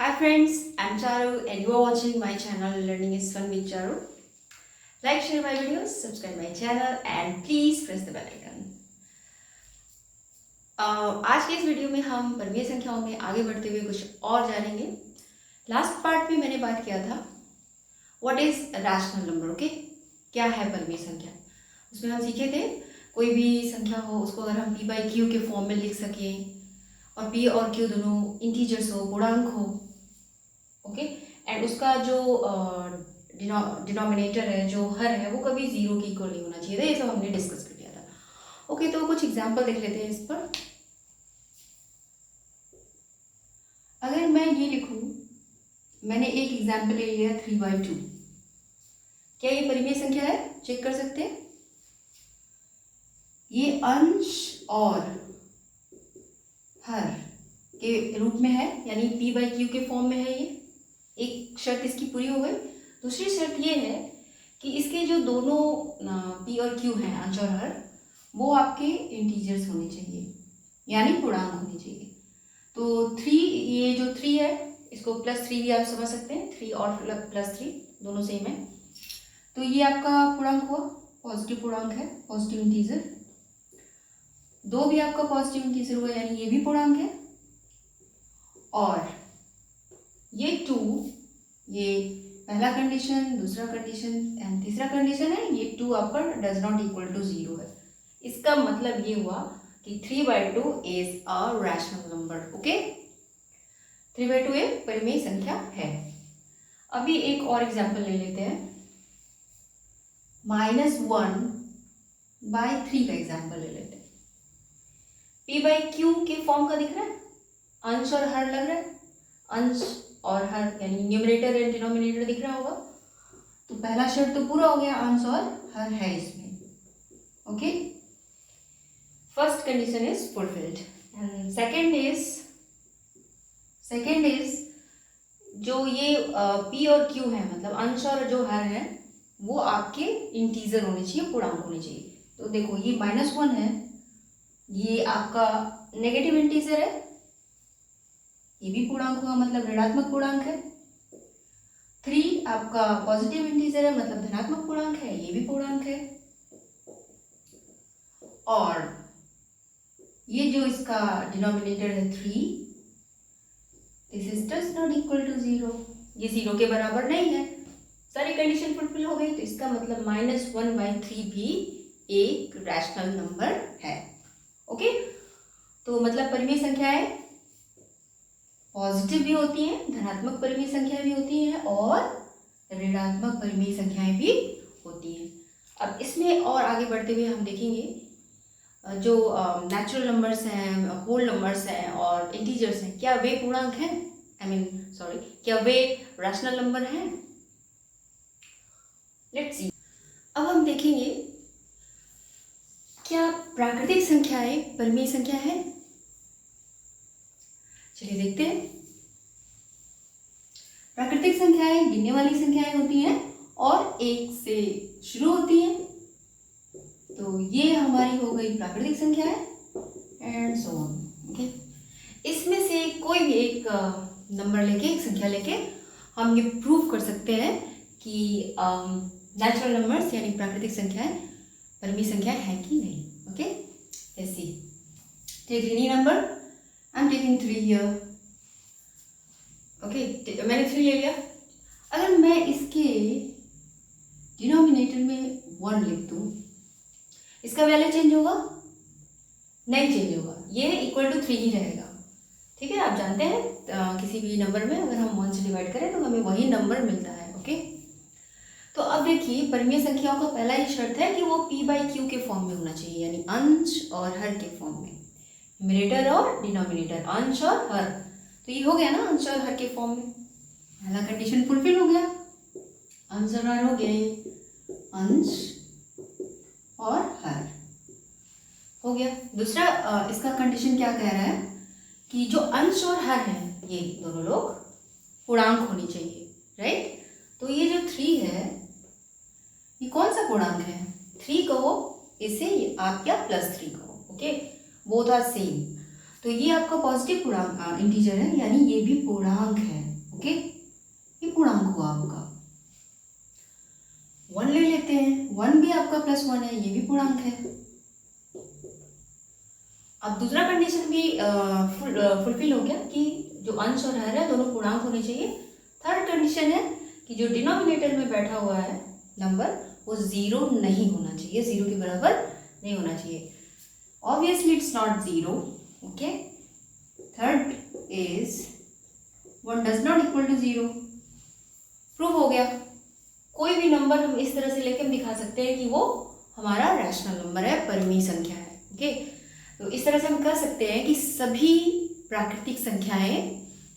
Hi friends, I'm Charu and you are watching my channel Learning is Fun with Charu. Like, share my videos, subscribe my channel and please press the bell icon. आज के इस video में हम परमीय संख्याओं में आगे बढ़ते हुए कुछ और जानेंगे। लास्ट पार्ट में मैंने बात किया था what is rational number, okay, क्या है परमीय संख्या। उसमें हम सीखे थे कोई भी संख्या हो उसको अगर हम p बाई क्यू के फॉर्म में लिख सकें और p और q दोनों इंटीजर्स हो, पूर्णांक हो, ओके, एंड उसका जो डिनोमिनेटर है, जो हर है, वो कभी जीरो के इक्वल नहीं होना चाहिए था। ये सब हमने डिस्कस कर लिया था। ओके, तो कुछ एग्जांपल देख लेते हैं इस पर। अगर मैं ये लिखूं, मैंने एक एग्जांपल ले लिया 3/2, क्या ये परिमेय संख्या है? चेक कर सकते हैं। ये अंश और हर के रूप में है, यानी p बाई क्यू के फॉर्म में है। ये एक शर्त इसकी पूरी हो गई। दूसरी शर्त ये है कि इसके जो दोनों p और q हैं, अंश और हर, वो आपके इंटीजर्स होने चाहिए, यानी पूर्णांक होने चाहिए। तो 3, ये जो 3 है इसको +3 भी आप समझ सकते हैं। 3 और +3 दोनों सेम है, तो ये आपका पूर्णांक हुआ, पॉजिटिव पूर्णांक है, पॉजिटिव इंटीजर। 2 भी आपका पॉजिटिव इंटीजर हुआ, यानी ये भी पूर्णांक है। और ये 2, ये पहला कंडीशन, दूसरा कंडीशन एंड तीसरा कंडीशन है। ये 2 आपका डज नॉट इक्वल टू 0 है। इसका मतलब ये हुआ कि 3/2 is a rational number. Okay, 3/2 एक परिमेय संख्या है। अभी एक और एग्जांपल ले लेते हैं, -1/3 का एग्जांपल ले लेते हैं। p बाई क्यू के फॉर्म का दिख रहा है, अंश और हर लग रहा है, अंश और हर यानी न्यूमरेटर एंड डिनोमिनेटर दिख रहा होगा। तो पहला शर्त तो पूरा हो गया, अंश और हर है इसमें। Okay, first condition is fulfilled and second is जो ये p और q है, मतलब अंश और जो हर है, वो आपके इंटीजर होने चाहिए, पूर्णांक होने चाहिए। तो देखो, ये -1 है, ये आपका नेगेटिव इंटीजर है, ये भी पूर्णांक हुआ, मतलब ऋणात्मक पूर्णांक है। 3 आपका पॉजिटिव इंटीजर है, मतलब धनात्मक पूर्णांक है, ये भी पूर्णांक है। और ये जो इसका डिनोमिनेटर है 3, this is does not equal to 0, ये 0 के बराबर नहीं है। सारी कंडीशन फुलफिल हो गई, तो इसका मतलब -1/3 भी एक रैशनल नंबर है। ओके, तो मतलब परिमेय संख्याएं पॉजिटिव भी होती हैं, धनात्मक परिमेय संख्याएं भी होती हैं और ऋणात्मक परिमेय संख्याएं भी होती हैं। अब इसमें और आगे बढ़ते हुए हम देखेंगे जो नेचुरल नंबर्स हैं, होल नंबर्स हैं और इंटीजर्स हैं, क्या वे पूर्णांक हैं? क्या वे रैशनल नंबर हैं? Let's see. अब हम देखेंगे क्या प्राकृतिक संख्याएं परिमेय संख्या है। चलिए देखते हैं। प्राकृतिक संख्याएं गिनने वाली संख्याएं होती हैं और 1 से शुरू होती हैं। तो ये हमारी हो गई प्राकृतिक संख्याएं एंड सो ऑन। ओके, इसमें से कोई भी एक नंबर लेके, एक संख्या लेके हम ये प्रूव कर सकते हैं कि नेचुरल नंबर्स यानी प्राकृतिक संख्याएं परिमेय संख्या है कि नहीं। Okay, let's see. Take any number, I am taking 3 here. Okay, मैंने 3 ले लिया। अगर मैं इसके डिनोमिनेटर में 1 लिख दूं, इसका वैल्यू चेंज होगा? नहीं चेंज होगा, ये इक्वल टू 3 ही रहेगा। ठीक है, आप जानते हैं किसी भी नंबर में अगर हम 1 से डिवाइड करें तो हमें वही नंबर मिलता है। ओके, तो अब देखिए, परिमेय संख्याओं का पहला ही शर्त है कि वो p बाई क्यू के फॉर्म में होना चाहिए, यानी अंश और हर के फॉर्म में, न्यूमरेटर और डिनोमिनेटर, अंश और हर। तो ये हो गया ना, अंश और हर के फॉर्म में, पहला कंडीशन फुलफिल हो गया, अंश और हर हो गया, ये अंश और हर हो गया। दूसरा इसका कंडीशन क्या कह रहा है कि जो अंश और हर है, ये दोनों लोग पूर्णांक होनी चाहिए, राइट। तो ये जो 3 है, ये कौन सा पूर्णांक है? 3 कहो इसे आप, या +3 कहो। Okay, both are same. तो ये आपका पॉजिटिव पूर्णांक इंटीजर है, यानी ये भी पूर्णांक है। आपका +1 है, ये भी पूर्णांक है। अब दूसरा कंडीशन भी फुलफिल हो गया कि जो अंश और हर है दोनों पूर्णांक होने चाहिए। थर्ड कंडीशन है कि जो डिनोमिनेटर में बैठा हुआ है नंबर वो 0 नहीं होना चाहिए, 0 के बराबर नहीं होना चाहिए। Obviously it's not 0, okay. Third is 1 does not equal to 0। Prove हो गया। कोई भी नंबर हम इस तरह से लेके हम दिखा सकते हैं कि वो हमारा रैशनल नंबर है, परिमेय संख्या है, ओके। तो इस तरह से हम कह सकते हैं कि सभी प्राकृतिक संख्याएं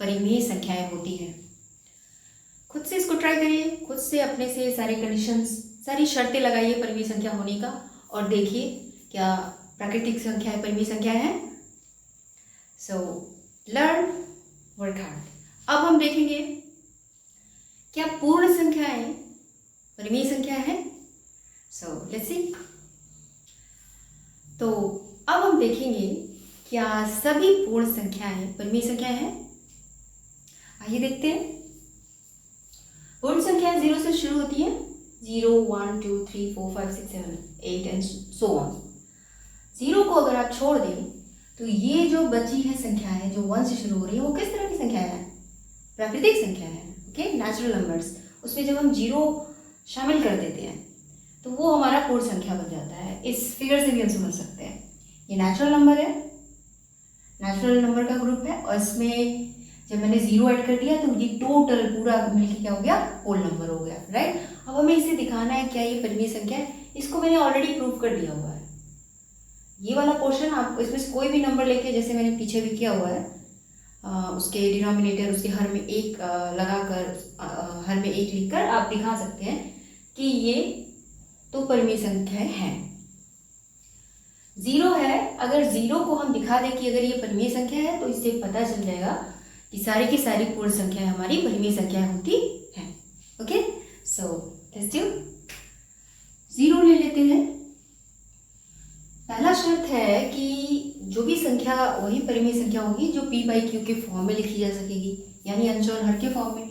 परिमेय संख्याएं होती हैं। खुद से इसको ट्राई करिए, खुद से अपने से सारे कंडीशंस, सारी शर्तें लगाइए परिमेय संख्या होने का और देखिए क्या प्राकृतिक संख्याएं परिमेय संख्याएं हैं। So learn, work hard. अब हम देखेंगे क्या पूर्ण संख्याएं परिमेय संख्या है। So let's see. तो अब हम देखेंगे क्या सभी पूर्ण संख्याएं परिमेय संख्याएं हैं। आइए देखते हैं। पूर्ण संख्याएं 0 से शुरू होती हैं, 0, 1, 2, 3, 4, 5, 6, 7, 8 एंड सो ऑन। 0 को अगर आप छोड़ दें तो ये जो बची है संख्याएं जो 1 से शुरू हो रही है वो किस तरह की संख्याएं हैं? प्राकृतिक संख्या है, ओके, नेचुरल नंबर्स। उसमें जब हम 0 शामिल कर देते हैं तो वो हमारा पूर्ण संख्या बन जाता है। इस फिगर से भी हम समझ सकते हैं ये नेचुरल नंबर है, नेचुरल नंबर का ग्रुप है और इसमें जब मैंने 0 ऐड कर दिया तो ये टोटल पूरा मिलकर क्या हो गया? होल नंबर हो गया, राइट। अब हमें इसे दिखाना है क्या ये परिमेय संख्या है। इसको मैंने ऑलरेडी प्रूव कर दिया हुआ है। ये वाला पोर्शन आप इसमें से कोई भी नंबर लेके, जैसे मैंने पीछे भी किया हुआ है, उसके डिनोमिनेटर उसके हर में एक लगाकर हर में एक लिखकर आप दिखा सकते हैं कि ये तो परिमेय संख्याएं हैं। 0 है, अगर 0 को हम दिखा दें कि अगर ये परिमेय संख्या है तो इससे पता चल जाएगा कि सारी की सारी पूर्ण संख्याएं हमारी परिमेय संख्याएं होती हैं, ओके। सो लेट्स डू 0 ले लेते हैं। पहला शर्त है कि जो भी संख्या वही परिमेय संख्या होगी जो p/q के फॉर्म में लिखी जा सकेगी, यानी अंश और हर के फॉर्म में।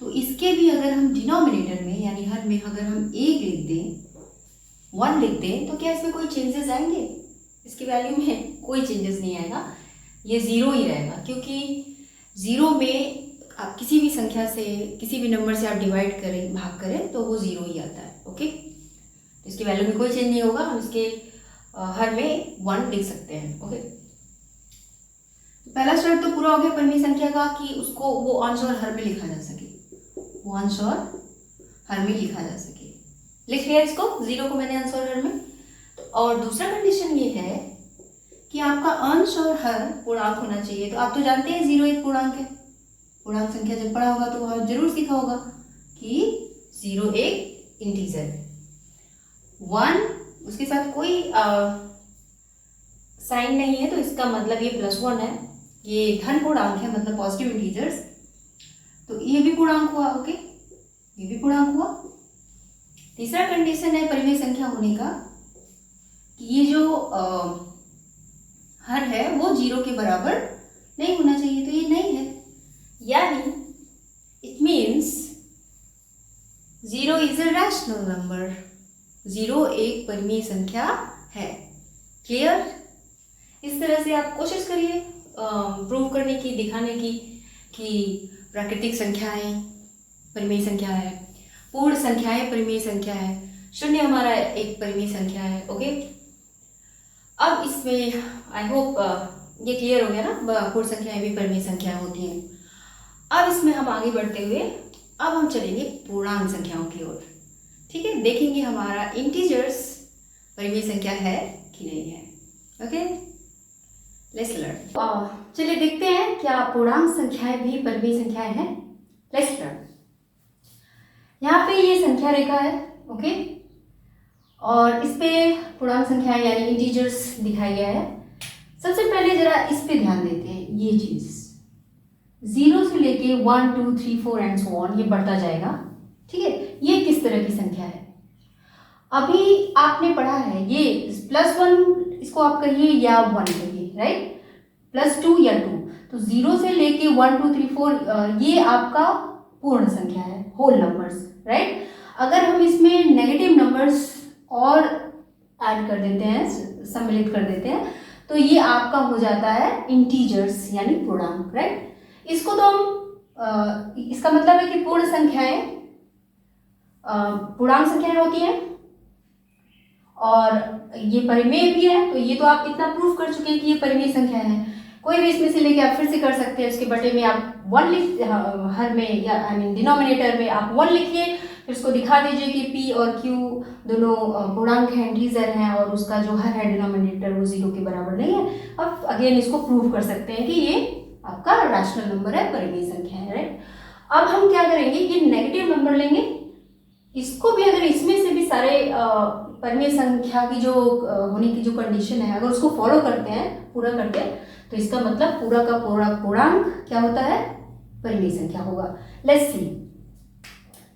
तो इसके भी अगर हम डिनोमिनेटर में यानी हर में अगर हम 1 लिख दें, 1 लिख दें, तो क्या इसमें कोई चेंजेस आएंगे? इसकी वैल्यू में कोई चेंजेस नहीं आएगा, ये 0 ही रहेगा। क्योंकि 0 में आप किसी भी संख्या से, किसी भी नंबर से आप डिवाइड करें, भाग करें, तो वो 0 ही आता है, ओके। तो इसकी वैल्यू में कोई चेंज नहीं होगा, हम इसके हर में 1 लिख सकते हैं, ओके। पहला शर्त तो पूरा हो गया परिमेय संख्या का कि उसको वो अंश और हर में लिखा जा सके, वो अंश और हर में लिखा जा सके। लिख लिया इसको, 0 को मैंने अंश और हर में। तो और दूसरा कंडीशन ये है कि आपका अंश और हर पूर्णांक होना चाहिए। तो आप तो जानते हैं 0 एक पूर्णांक है। पूर्णांक संख्या जब पढ़ा होगा तो वहां जरूर सीखा होगा कि 0 एक इंटीजर है। 1 उसके साथ कोई साइन नहीं है तो इसका मतलब ये +1 है, ये धन पूर्णांक है, मतलब पॉजिटिव इंटीजर्स। तो ये भी पूर्णांक हुआ, ओके, ये भी पूर्णांक हुआ। तीसरा कंडीशन है परिमेय संख्या होने का कि ये जो हर है वो 0 के बराबर नहीं होना चाहिए, तो ये नहीं है, यानी it means 0 is a rational number. 0 एक परिमेय संख्या है। क्लियर? इस तरह से आप कोशिश करिए प्रूव करने की, दिखाने की कि प्राकृतिक संख्याएं परिमेय संख्या है, पूर्ण संख्याएं परिमेय संख्या है, शून्य हमारा एक परिमेय संख्या है, ओके। अब इसमें आई होप ये क्लियर हो गया ना, पूर्ण संख्याएं भी परिमेय संख्याएं होती हैं। अब इसमें हम आगे बढ़ते हुए अब हम चलेंगे पूर्णांक संख्याओं की ओर, ठीक है। देखेंगे हमारा इंटीजर्स परिमेय संख्या है कि नहीं है, ओके। Let's learn. चलिए देखते हैं क्या पूर्णांक संख्याएं भी परिमेय संख्याएं हैं। Let's learn. यहाँ पे ये संख्या रेखा है, ओके, और इस पे पूर्णांक संख्याएं यानी इंटीजर्स दिखाया गया है। सबसे पहले जरा इस पे ध्यान देते हैं, ये चीज 0 से लेके 1, 2, 3, 4 एंड सो ऑन, ये बढ़ता जाएगा, ठीक है। ये किस तरह की संख्या है? अभी आपने पढ़ा है ये +1 इसको आप कहिए या 1 कहिए, राइट, +2 या 2। तो 0 से लेके 1, 2, 3, 4 ये आपका पूर्ण संख्या है, होल नंबर्स, राइट। अगर हम इसमें नेगेटिव नंबर्स और ऐड कर देते हैं, सम्मिलित कर देते हैं, तो ये आपका हो जाता है इंटीजर्स यानी पूर्णांक, राइट। इसको तो हम इसका मतलब है कि पूर्ण संख्याएं पूर्णांक संख्याएं होती हैं और ये परिमेय भी है, तो ये तो आप इतना प्रूफ कर चुके हैं कि ये परिमेय संख्या है। कोई भी इसमें से लेके आप फिर से कर सकते हैं, उसके बटे में आप 1 लिख, हर में या आई मीन डिनोमिनेटर में आप 1 लिखिए, फिर उसको दिखा दीजिए कि p और q दोनों पूर्णांक हैं, इंटीजर हैं, और उसका जो हर है डिनोमिनेटर वो 0 के बराबर नहीं है। अब अगेन इसको प्रूव कर सकते हैं कि ये आपका रैशनल नंबर है, परिमेय संख्या है, राइट। अब हम क्या करेंगे, ये नेगेटिव नंबर लेंगे, इसको भी अगर इसमें से भी सारे परिमेय संख्या की जो होने की जो कंडीशन है अगर उसको फॉलो करते हैं, पूरा करते हैं, तो इसका मतलब पूरा का पूरा पूर्णांक क्या होता है, परिमेय संख्या होगा। Let's see,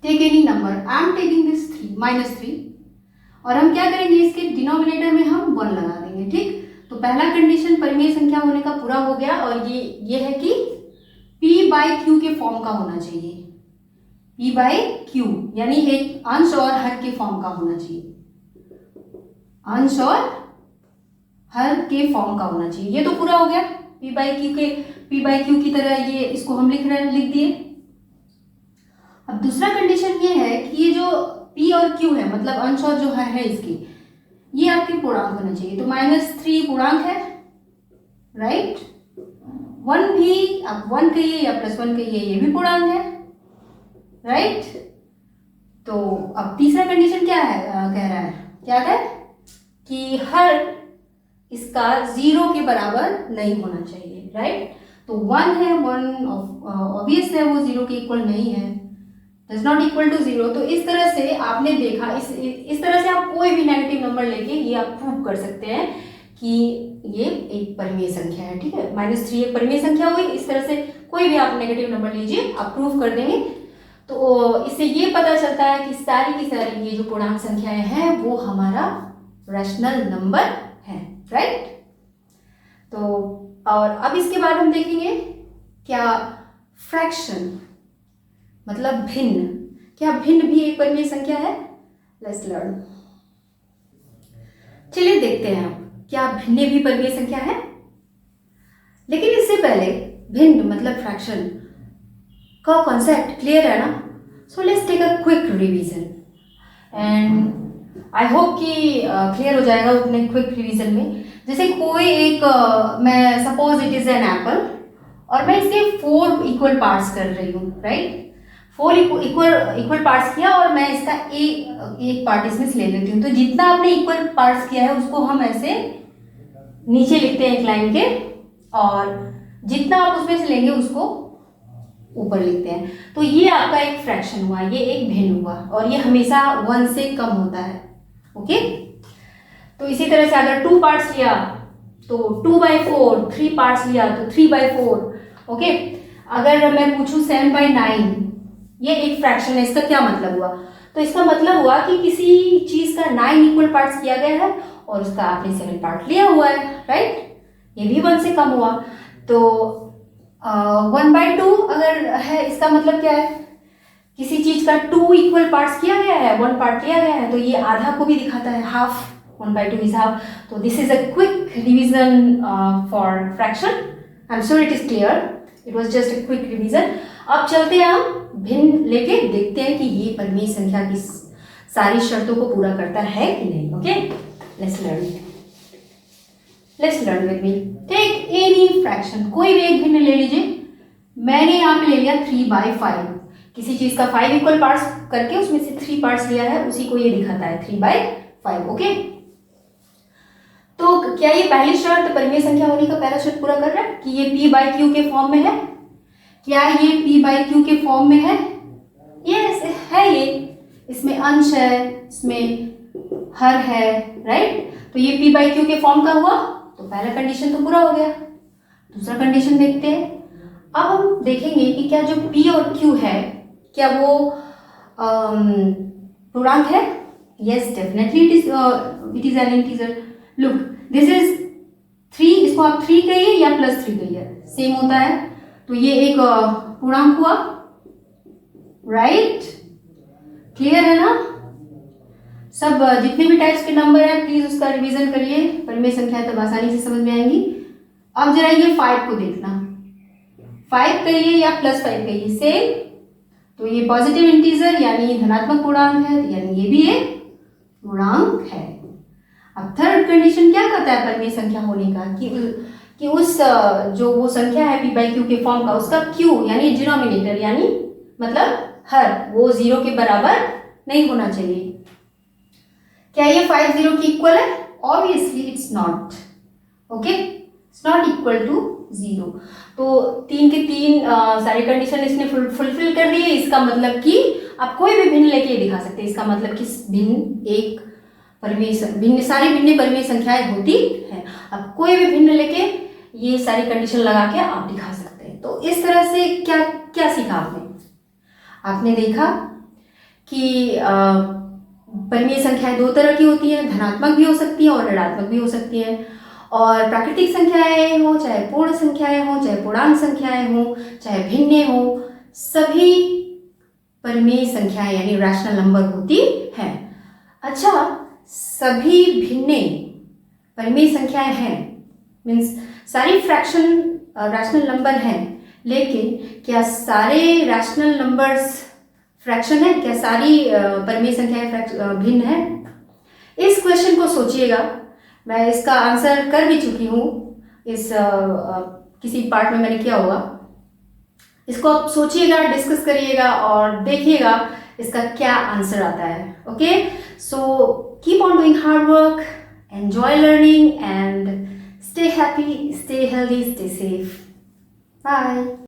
take any number, I am taking this 3 -3, और हम क्या करेंगे, इसके डिनोमिनेटर में हम 1 लगा देंगे, ठीक। तो पहला कंडीशन परिमेय संख्या होने का पूरा हो गया, और ये है कि p/q के फॉर्म का होना चाहिए, p/q यानी एक अंश और हर के फॉर्म का होना चाहिए, अंश और हर के फॉर्म का होना चाहिए। ये तो पूरा हो गया, p/q की तरह ये इसको हम लिख दिए। अब दूसरा कंडीशन ये है कि ये जो p और q है, मतलब अंश और जो हर है इसकी, ये आपके पूर्णांक होना चाहिए। तो -3 पूर्णांक है, राइट। 1 भी आप 1 कहिए या +1 कहिए, ये भी पूर्णांक है, राइट। तो अब तीसरा कंडीशन क्या है, कह रहा है क्या है कि हर इसका 0 के बराबर नहीं होना चाहिए, राइट। तो 1 है, 1 ऑब्वियस है वो 0 के इक्वल नहीं है, डज नॉट इक्वल टू 0। तो इस तरह से आपने देखा, इस तरह से आप कोई भी नेगेटिव नंबर लेके ये आप प्रूव कर सकते हैं कि ये एक परिमेय संख्या है, ठीक है। -3 एक परिमेय संख्या हुई। इस तरह से कोई भी आप नेगेटिव नंबर लीजिए, आप प्रूव कर देंगे। तो इससे ये पता चलता है कि सारी की सारी ये जो पूर्णांक संख्याएं हैं वो हमारा रैशनल नंबर है, राइट। तो और अब इसके बाद हम देखेंगे क्या फ्रैक्शन मतलब भिन्न, क्या भिन्न भी एक परिमेय संख्या है। Let's learn. चलिए देखते हैं अब क्या भिन्न भी परिमेय संख्या है। लेकिन इससे पहले भिन्न मतलब फ्रैक्शन का कॉन्सेप्ट क्लियर है ना। So let's take a quick revision and I hope कि क्लियर हो जाएगा अपने क्विक रिवीजन में। जैसे कोई एक मैं suppose it is an apple और मैं इसके 4 इक्वल पार्ट्स कर रही हूँ, राइट। 4 इक्वल पार्ट्स किया और मैं इसका एक पार्ट इसमें से ले लेती हूँ। तो जितना आपने इक्वल पार्ट्स किया है उसको हम ऐसे नीचे लिखते हैं एक लाइन के, और जितना आप उसमें से लेंगे उसको ऊपर लिखते हैं। तो ये आपका एक फ्रैक्शन हुआ, ये एक भिन्न हुआ, और ये हमेशा 1 से कम होता है, ओके। तो इसी तरह से अगर 2 पार्ट्स लिया तो 2/4, 3 पार्ट्स लिया तो 3/4, ओके। अगर मैं पूछूं 7/9, ये एक फ्रैक्शन है, इसका क्या मतलब हुआ। तो इसका मतलब हुआ कि किसी चीज का 9 इक्वल पार्ट्स किया गया है और उसका आपने 7 पार्ट लिया हुआ है, राइट। ये भी 1 से कम हुआ। तो 1/2 अगर है, इसका मतलब क्या है, किसी चीज का 2 इक्वल पार्ट्स किया गया है, 1 पार्ट लिया गया है, तो ये आधा को भी दिखाता है, हाफ। 1/2 is half. तो this is a quick revision for fraction. I am sure it is clear, it was just a quick revision. अब चलते हैं हम भिन्न लेके, देखते हैं कि ये परिमेय संख्या की सारी शर्तों को पूरा करता है कि नहीं, okay. Let's learn with me. Take any fraction, कोई भी एक भिन्न ले लीजिए। मैंने यहाँ पे ले लिया 3/5। किसी चीज का 5 इक्वल पार्ट्स करके उसमें से 3 पार्ट्स लिया है, उसी को ये दिखाता है 3/5, ओके। तो क्या ये पहली शर्त परिमेय संख्या होने का पहला शर्त पूरा कर रहा है कि ये p/q के फॉर्म में है। क्या ये p/q के फॉर्म में है? यस है। ये इसमें अंश है, इसमें हर है, राइट। तो ये p/q के फॉर्म का हुआ, तो पहला कंडीशन तो पूरा हो गया। दूसरा कंडीशन देखते हैं। अब हम देखेंगे कि क्या जो p और q है क्या वो पूर्णांक है। Yes definitely it is an integer. Look this is 3, इसको आप 3 कहिए या +3 कहिए, सेम होता है। तो ये एक पूर्णांक हुआ, राइट। क्लियर है ना। सब जितने भी टाइप्स के नंबर हैं प्लीज उसका रिवीजन करिए, परिमेय संख्या तब आसानी से समझ में आएंगी। अब जरा ये 5 को देखना, 5 कहिए या +5 कहिए सेम, तो ये पॉजिटिव इंटीजर यानी धनात्मक पूर्णांक है, यानी ये भी एक पूर्णांक है। अब थर्ड कंडीशन क्या कहता है परिमेय संख्या होने का, कि उस जो वो संख्या है p बाई क्यू के फॉर्म का, उसका q यानी डिनोमिनेटर यानी मतलब हर, वो 0 के बराबर नहीं होना चाहिए। क्या ये 5 0 के इक्वल है? Obviously it's not, okay, it's not equal to 0। तो 3 के 3 सारी कंडीशन इसने फुलफिल कर दी है। इसका मतलब कि आप कोई भी भिन्न लेके दिखा सकते हैं। इसका मतलब कि भिन्न एक भिन्न सारी भिन्न परिमेय संख्याएं होती है। अब कोई भी भिन्न लेके ये सारी कंडीशन लगा के आप दिखा सकते हैं। तो इस तरह से क्या क्या सीखा आपने देखा कि परिमेय संख्याएं दो तरह की होती हैं, धनात्मक भी हो सकती है और ऋणात्मक भी हो सकती है। और प्राकृतिक संख्याएं हो, चाहे पूर्ण संख्याएं हो, चाहे पूर्णांक संख्याएं हो, चाहे भिन्न हो, सभी परिमेय संख्याएं यानी रैशनल नंबर होती हैं। अच्छा, सभी भिन्न परिमेय संख्याएं हैं मीन्स सारी फ्रैक्शन रैशनल नंबर हैं, लेकिन क्या सारे रैशनल नंबर्स फ्रैक्शन है? क्या सारी परिमेय संख्याएं भिन्न है? इस क्वेश्चन को सोचिएगा। मैं इसका आंसर कर भी चुकी हूँ, इस किसी पार्ट में मैंने किया होगा। इसको आप सोचिएगा, डिस्कस करिएगा और देखिएगा इसका क्या आंसर आता है। Okay, so keep on doing hard work, enjoy learning and stay happy, stay healthy, stay safe. Bye.